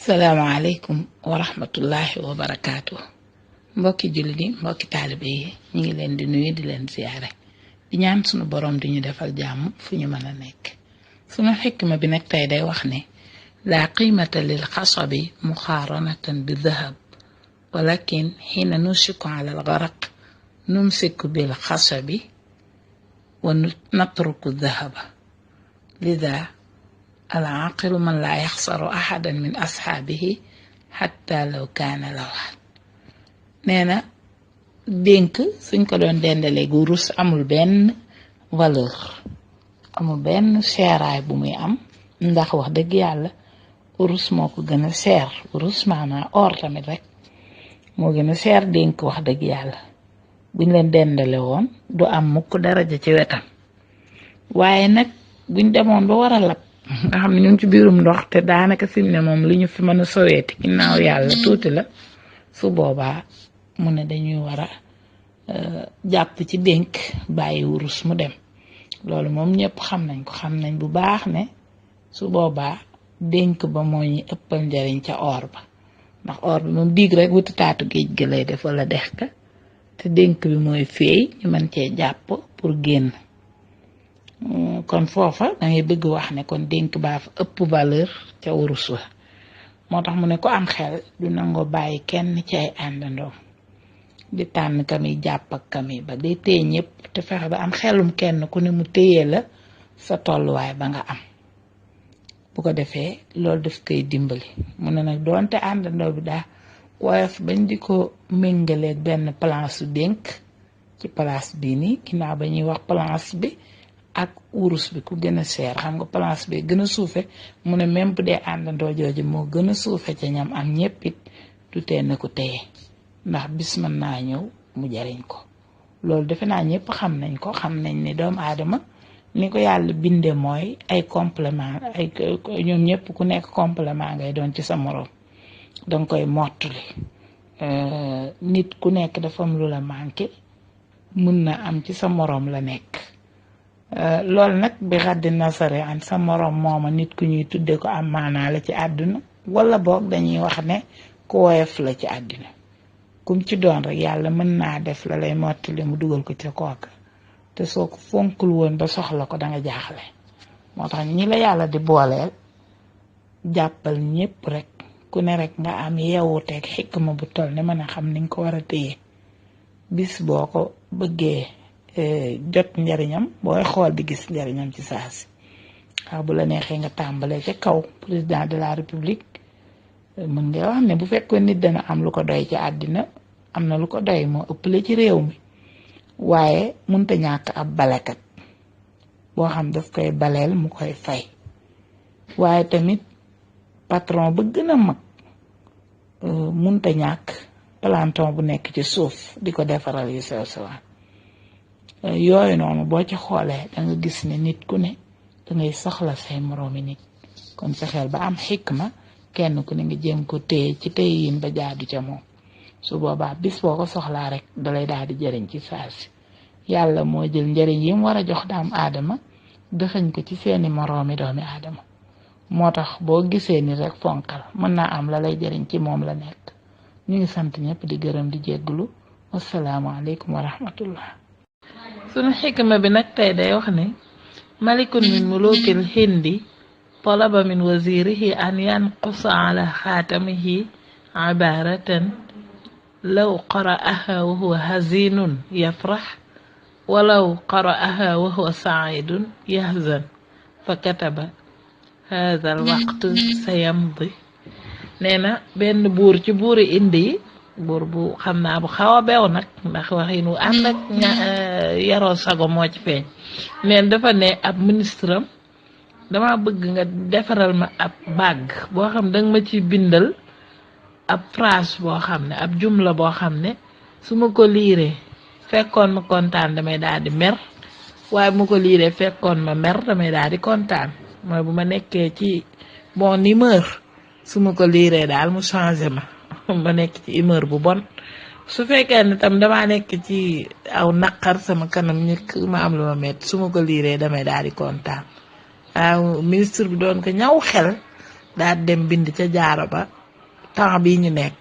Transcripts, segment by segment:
salaamaaleykum wa rahmatullahi wa barakaatu mbokki jullit yi mbokki taalibe yi ñu ngi leen di nuyu di leen ziyaare di ñaan sunu borom di ñu defal jàmm fu ñu mën a nekk. sunu xikma bi nag tey day wax ne laa qiimata lil xasabi muqaaranatan bi dahab walakin xiina nusiku ala al garaq numsiku bil xasabi wa natruku dahaba lida العاقل من لا يخسر أحدا من أصحابه حتى لو كان له حد neena dénk suñ ko doon dendalee gu rus amul benn valeur amul benn seeraay bu muy am ndax wax dëgg yàlla urus moo ko gën a seer urus maanaam or tamit rek moo gën a seer dénk wax dëgg yàlla buñ leen dendale woon du am mukk daraja ci wetam waaye nag buñ demoon ba war a lab nga xam ne ñu ngi ci biirum ndox te daanaka fi mu ne moom li ñu fi mën a soweeti ginnaaw yàlla tuuti la su boobaa mu ne dañuy war a jàpp ci dénk bàyyi wurus mu dem loolu moom ñëpp xam nañ ko xam nañ bu baax ne su boobaa dénk ba moo ñuy ëppal njariñ ca or ba ndax or bi moom diig rek wuti taatu géej ga lay def wala dex ka te dénk bi mooy feey ñu mën cee jàpp pour génn kon foofa dangay bëgg wax ne kon dénk baa fa ëpp valeur ca wurus wa moo tax mu ne ko am xel du nangoo bàyyi kenn ci ay àndandoom di tànn kami jàpp ak kami ba day téye ñëpp te fexe ba am xelum kenn ku ne mu téye la sa tolluwaay ba nga am bu ko defee loolu daf koy dimbali mu ne nag doonte àndandoo bi daa woyof bañ di ko méngaleeg benn place su dénk ci place bii nii ginnaaw ba ñuy wax place bi ak wurus bi ku gën a seer xam nga place bi gën a suufe mu ne même bu dee àndandoo jooju moo gën a suufe ca ñam am ñépp it du tee na ko téye ndax bis mën naa ñëw mu jariñ ko loolu defe naa ñépp xam nañ ko xam nañ ne doomu aadama ni ko yàlla binde mooy ay complément ay ñoom ñépp ku nekk complément ngay doon ci sa moroom danga koy mottali nit ku nekk dafa am lu la manqué mun na am ci sa moroom la nekk loolu nag bi xaddi nasare an sa moroom mooma nit ku ñuy tudde ko am maanaa la ci àdduna wala boog dañuy wax ne ku woyof la ci àdduna kum ci doon rek yàlla mën naa def la lay mottali mu dugal ko ca kooka te soo ko fonkul woon ba soxla ko danga jaaxle moo tax ñi la yàlla di booleel jàppal ñépp rek ku ne rek nga am yeewuteeg xikma bu toll ne mën a xam ni nga ko war a téye bis boo ko bëggee jot njariñam booy xool di gis njariñam ci saasi waaw bu la neexee nga tàmbalee ca kaw président de la république mën nga wax ne bu fekkoon nit dana am lu ko doy ci àddina am na lu ko doy moo ëppale ci réew mi waaye munta ñàkk ab balekat boo xam daf koy baleel mu koy fay waaye tamit patron ba gën a mag munta ñàkk planton bu nekk ci suuf di ko defaral yu sew sewaan yooyu noonu boo ci xoolee danga gis ne nit ku ne dangay soxla say moroomi nit kon fexeel ba am xikma kenn ku ne nga jéem ko téye ci téye yin ba jaadu ca moom su boobaa bis boo ko soxlaa rek dalay daal di jëriñ ci saasi yàlla moo jël njëriñ yi mu war a jox daam aadama dëxëñ ko ci seeni moroomi doomi aadama moo tax boo gisee ni rek fonkal mën naa am la lay jëriñ ci moom la nekk ñu ngi sant ñëpp di gërëm di jégglu wasalaamaaleykum wa rahmatullah sunu xikma bi nag tey day wax ne malikun min mulukil hindi talaba min wazirihi an yanqusa ala xaatamihi ibaratan law qara'aha wa huwa hazinun yafrax walaw qara'aha wa huwa saidun yahzan fa kataba hadha alwaqtu sayamdi nee na benn buur ci buuri indi yi buur bu xam naa bu xaw a beew nag ndax waxin wu ànd ak yaroo sago moo ci feeñ neen dafa ne ab ministre am dama bëgg nga defaral ma ab bague boo xam danga ma ci bindal ab phrase boo xam ne ab jumla boo xam ne su ma ko liiree fekkoon ma kontaan damay daal di mer waaye bu ma ko liiree fekkoon ma mer damay daal di kontaan mooy bu ma nekkee ci bon humeur su ma ko liiree daal mu changé ma nekk ci humeur bu bon su fekkee ne tam damaa nekk ci aw naqar sama kanam ñëkk ma am lu ma metti su ma ko liiree damay daal di kontaan waaw ministre bi doon ko ñaw xel daa dem bind ca jaaro ba temps bi ñu nekk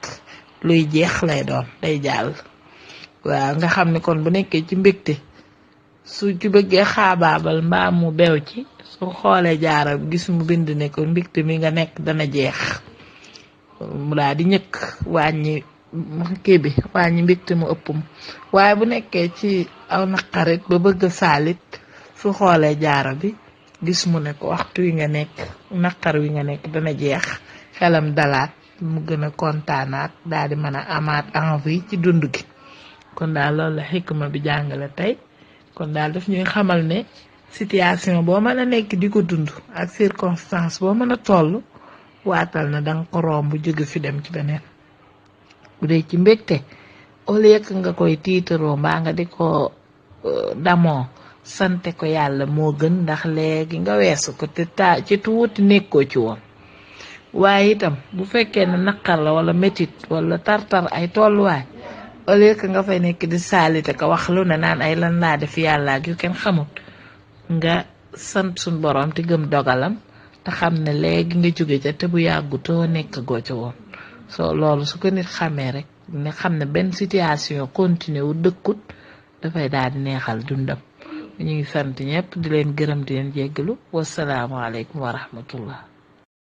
luy jeex lay doon day jàll. waaw nga xam ne kon bu nekkee ci mbégte su ci bëggee xaabaabal mbaa mu bew ci su xoolee jaaro bi gis mu bind ne ko mbégte mi nga nekk dana jeex mu daal di ñëkk wàññi kii bi wàññi mbégte mu ëppum. waaye bu nekkee ci aw naqarit ba bëgg saalit su xoolee jaaro bi gis mu ne ko waxtu wi nga nekk naqar wi nga nekk dana jeex xelam dalaat mu gën a kontaanaat daal di mën a amaat envie ci dund gi. kon daal loolu la xikma bi jàngale tey kon daal daf ñuy xamal ne situation boo mën a nekk di ko dund ak circonstance boo mën a toll waatal na danga ko romb jóge fi dem ci beneen. bu dee ci mbégte au lieu que nga koy tiitaroo mbaa nga di ko damoo sante ko yàlla moo gën ndax léegi nga weesu ko te ci tuuti nekkoo ci woon. waaye itam bu fekkee ne naqar la wala métit wala tartar ay tolluwaay au lieu que nga fay nekk di saalite ko wax lu ne naan ay lan laa def yàlla ak yu kenn xamut nga sant suñ borom te gëm dogalam te xam ne léegi nga jóge ca te bu yàggutoo nekk goo ca woon. soo loolu su ko nit xamee rek ne xam ne benn situation continue wu dëkkut dafay daal di neexal dundam. ñu ngi sant ñëpp di leen gërëm di leen jéggalu wasalaamaaleykum wa rahmatullah.